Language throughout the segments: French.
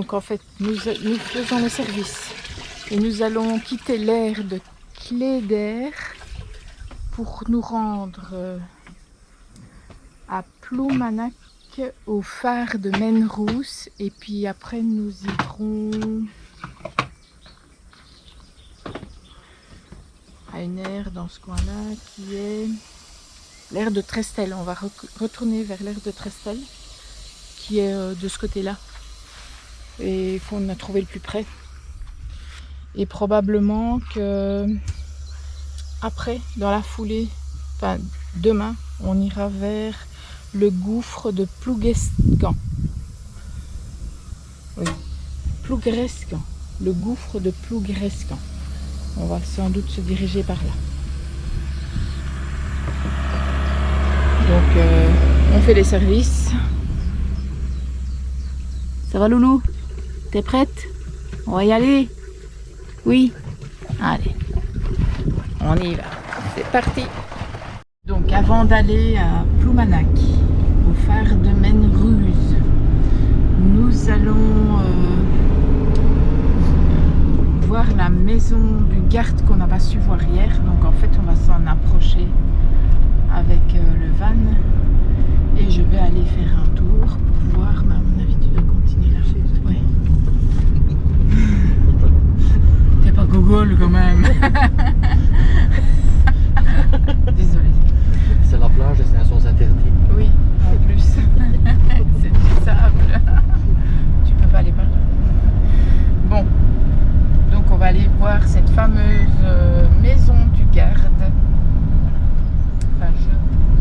Donc en fait, nous faisons le service. Et nous allons quitter l'aire de Cléder pour nous rendre à Ploumanac, au phare de Menrousse. Et puis après, nous irons à une aire dans ce coin-là qui est l'aire de Trestel. On va retourner vers l'aire de Trestel qui est de ce côté-là. Et il faut qu'on a trouvé le plus près. Et probablement que après, dans la foulée, enfin demain, on ira vers le gouffre de Plouguescan. Oui, Plougrescan. Le gouffre de Plougrescan. On va sans doute se diriger par là. Donc, on fait les services. Ça va, Loulou? T'es prête? On va y aller? Oui? Allez, on y va. C'est parti. Donc, avant d'aller à Ploumanac, au phare de Menrousse, nous allons voir la maison du garde qu'on n'a pas su voir hier. Donc, en fait, on va s'en approcher avec le van et je vais aller faire un tour pour voir, mais à mon avis, tu dois continuer là. Ouais. T'es pas Google quand même. Désolée. C'est la plage et c'est un sens interdit. Oui, en plus. C'est du sable. Tu peux pas aller par là. Bon, donc on va aller voir cette fameuse maison du garde. Enfin,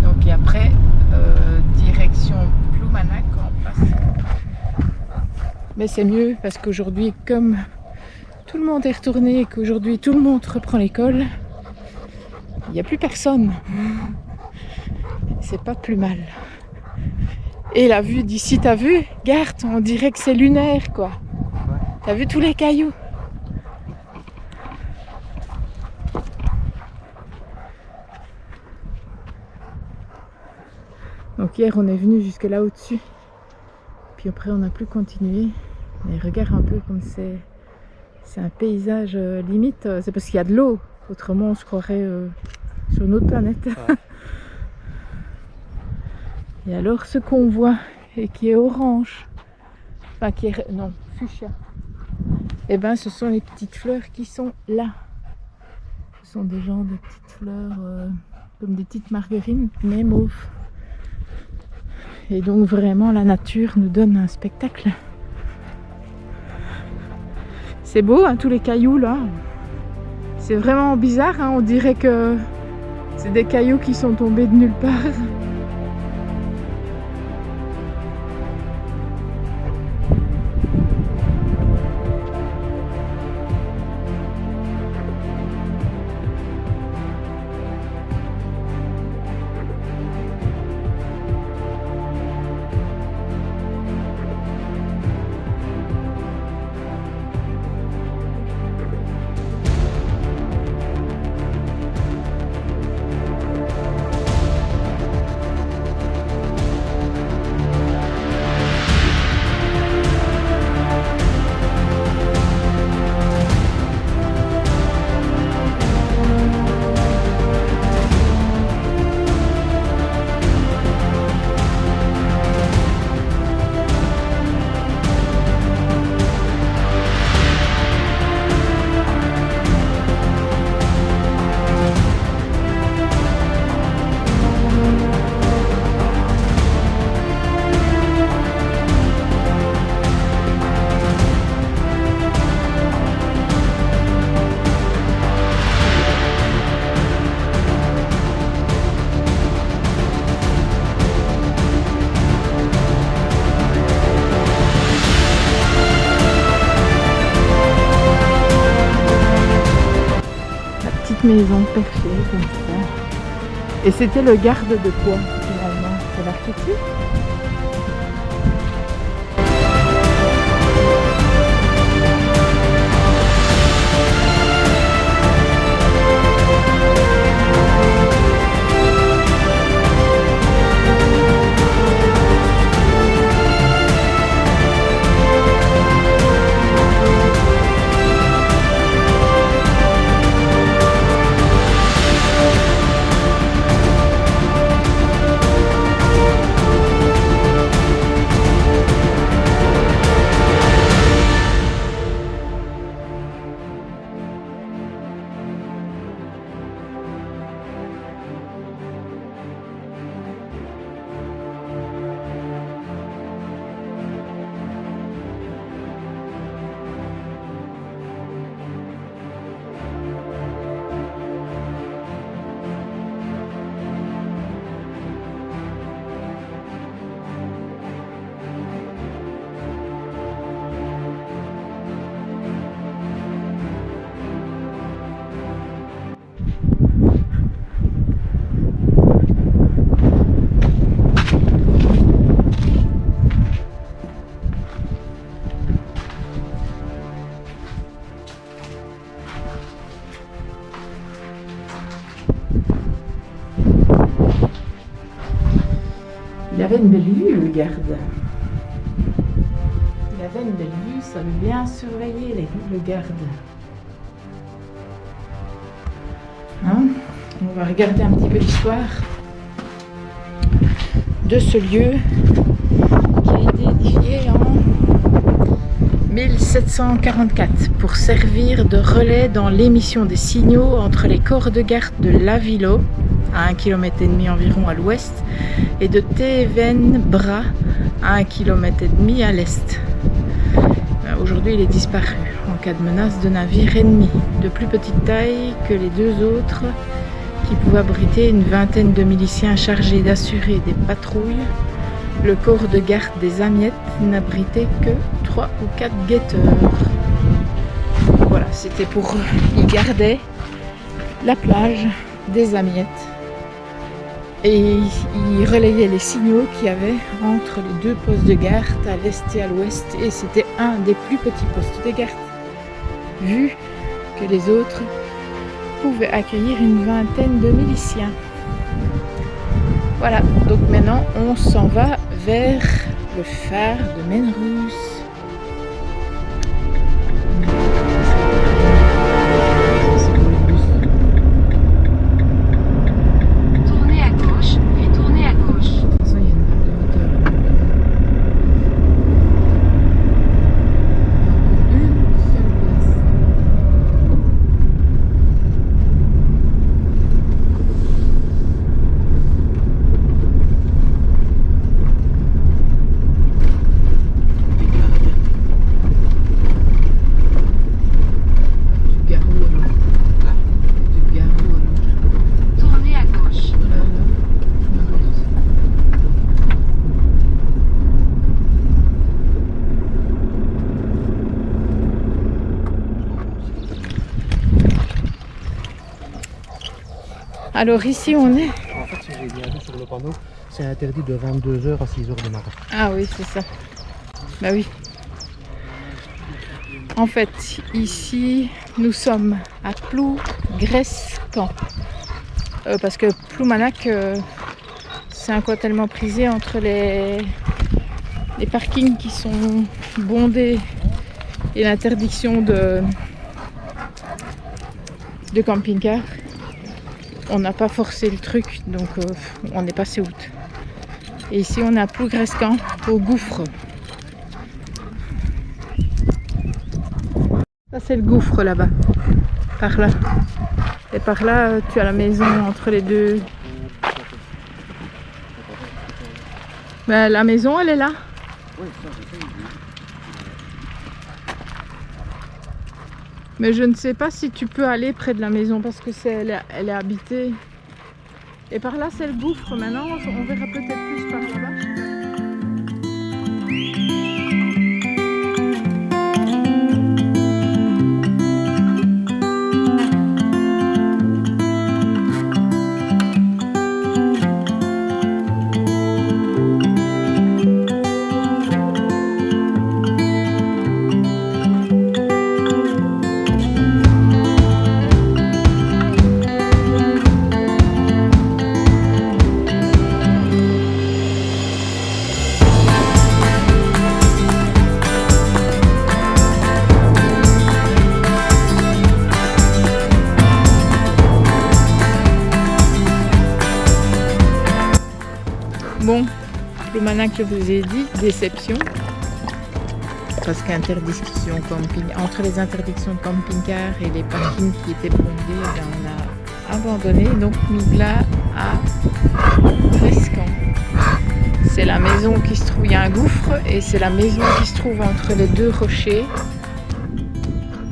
donc et après, direction Ploumanac, on passe. Mais c'est mieux parce qu'aujourd'hui, comme tout le monde est retourné et qu'aujourd'hui tout le monde reprend l'école, il n'y a plus personne. C'est pas plus mal. Et la vue d'ici, t'as vu? Garde, on dirait que c'est lunaire, quoi. T'as vu tous les cailloux? Donc hier, on est venu jusque là au-dessus. Puis après, on n'a plus continué. Mais regarde un peu comme c'est un paysage limite. C'est parce qu'il y a de l'eau. Autrement, on se croirait sur une autre planète. Ouais. Et alors, ce qu'on voit, et qui est orange, enfin qui est, non, fuchsia, et ben ce sont les petites fleurs qui sont là. Ce sont des genres de petites fleurs, comme des petites marguerines, mais mauves. Et donc vraiment, la nature nous donne un spectacle. C'est beau, hein, tous les cailloux là. C'est vraiment bizarre, hein, on dirait que c'est des cailloux qui sont tombés de nulle part. Maison perchée comme ça. Et c'était le garde de quoi finalement? C'est l'archétype? avait une belle vue, le garde. Il avait une belle vue, ça veut bien surveiller le garde. Hein? On va regarder un petit peu l'histoire de ce lieu qui a été édifié en 1744 pour servir de relais dans l'émission des signaux entre les corps de garde de Lavillot, à 1,5 km environ à l'ouest, et de Tevenbras, à 1,5 km à l'est. Aujourd'hui, il est disparu en cas de menace de navires ennemis de plus petite taille que les deux autres, qui pouvaient abriter une vingtaine de miliciens chargés d'assurer des patrouilles. Le corps de garde des Amiettes n'abritait que 3 ou 4 guetteurs. Voilà, c'était pour... Ils gardaient la plage des Amiettes et ils relayaient les signaux qu'il y avait entre les deux postes de garde à l'est et à l'ouest, et c'était un des plus petits postes de garde, vu que les autres pouvaient accueillir une vingtaine de miliciens. Voilà, donc maintenant on s'en va vers le phare de Menrus. Tournez à gauche, puis tournez à gauche. Attention, il y a une barre de moteur. Une seule place. Du garrot alors. Du garrot alors. Tournez à gauche. Voilà, là. Alors ici on est... En fait, si j'ai bien vu sur le panneau, c'est interdit de 22h à 6h du matin. Ah oui, c'est ça. Bah oui. En fait, ici, nous sommes à Plougrescant. Parce que Ploumanac, c'est un coin tellement prisé entre les parkings qui sont bondés et l'interdiction de camping-car. On n'a pas forcé le truc, donc on est passé outre. Et ici, on est à Plougrescant, au gouffre. Ça, c'est le gouffre là-bas, par là. Et par là, tu as la maison entre les deux. Ben, la maison, elle est là. Mais je ne sais pas si tu peux aller près de la maison parce que elle est habitée. Et par là, c'est le gouffre. Maintenant, on verra peut-être plus par là-bas. Bon, Ploumanac, je vous ai dit, déception. Parce qu'interdiction camping, entre les interdictions de camping-car et les parkings qui étaient bondés, eh bien, on a abandonné. Donc Migla à Rescan. C'est la maison qui se trouve, il y a un gouffre et c'est la maison qui se trouve entre les deux rochers.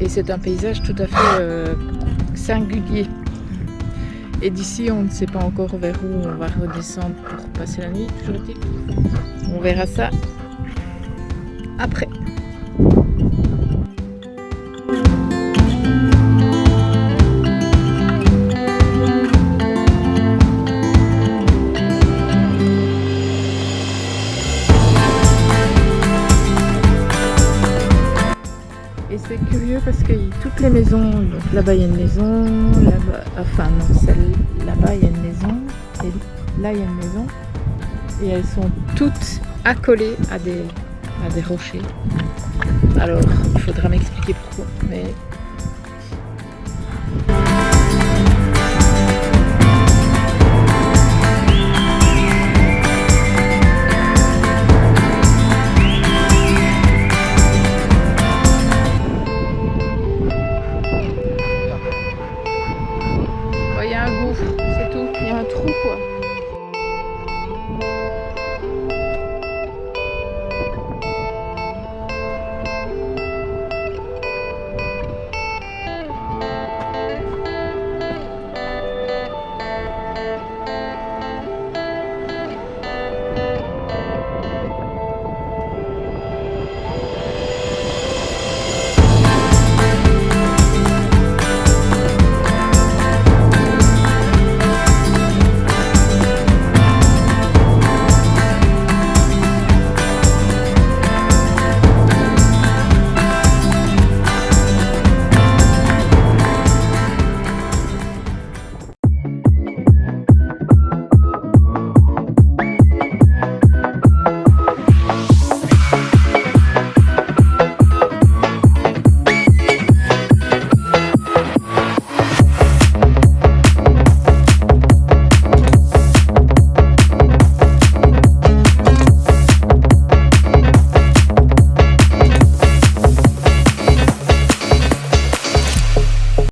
Et c'est un paysage tout à fait singulier. Et d'ici, on ne sait pas encore vers où on va redescendre pour passer la nuit, toujours est-il. On verra ça après. Et c'est curieux parce que toutes les maisons, donc là-bas il y a une maison, là-bas, enfin non, celle là-bas il y a une maison, et là il y a une maison. et elles sont toutes accolées à des rochers. Alors, il faudra m'expliquer pourquoi, mais... Il y a un gouffre, c'est tout. Il y a un trou, quoi.